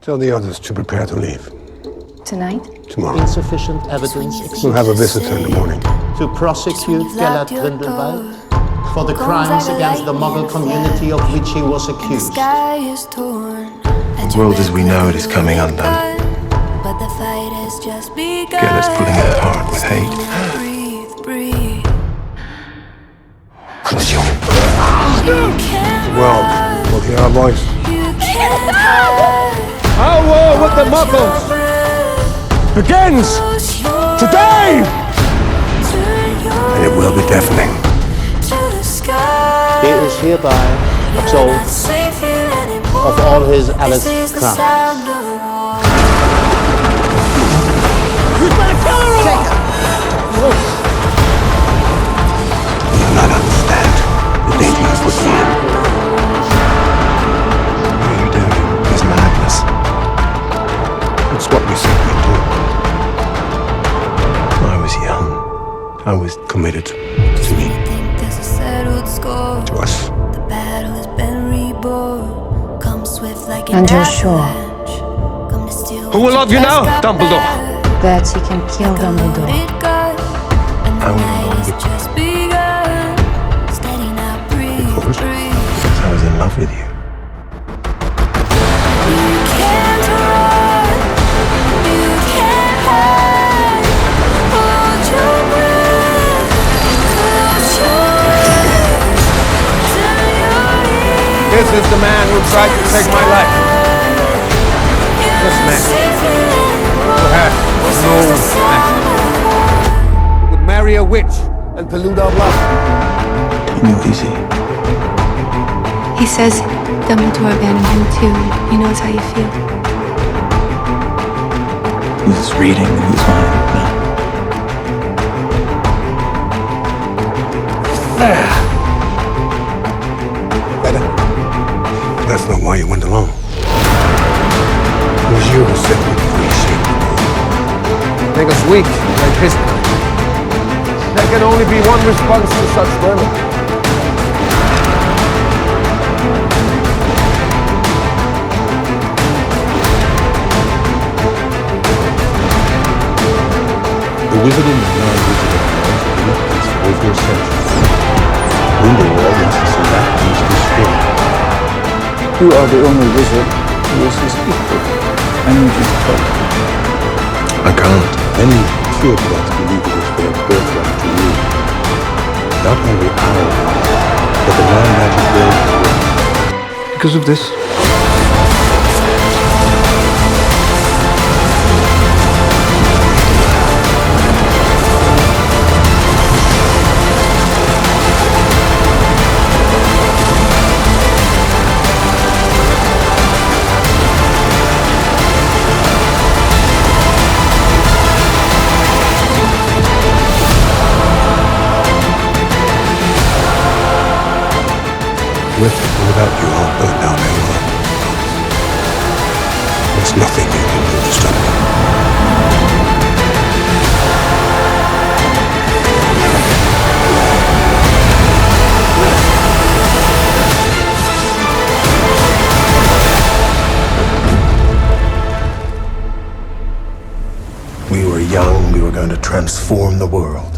Tell the others to prepare to leave. Tonight? Tomorrow. Insufficient evidence exists We'll have a visitor in the morning. to prosecute Gellert Grindelwald for the crimes against the Muggle community of which he was accused. The world as we know it is coming undone. Gellert's pulling it apart with hate. Well, we'll hear our voice. Our war with the Muggles begins today! And it will be deafening. He is hereby absolved of all his Alice crimes. You're gonna kill her all! You do not understand the danger you put me in. What you're doing is madness. It's what we said we'd do. I was young. I was Committed to me, to us. And you're sure Who will love you now, Dumbledore? that he can kill Dumbledore? I will along with you because I was in love with you. This is the man who tried to take my life. This man, who had no passion, would marry a witch and pollute our blood. You know, easy. He says Dumbledore abandoned him too. He knows how you feel. Who's reading and who's lying now? That's not why you went along. It was you who said we'd reshape the world. Make us weak like his kind. There can only be one response to such will. The wizard and the non-wizard have lived this for over a century. Grindelwald wants to see that piece destroyed. You are the only wizard who is his equal. I need you to help. I can't. Many purebloods believe it is their birthright to rule. Not only our world, but the non-magic world as well. Because of this. With or without you, I'll burn down everyone. There's nothing you can do to stop me. We were young, we were going to transform the world.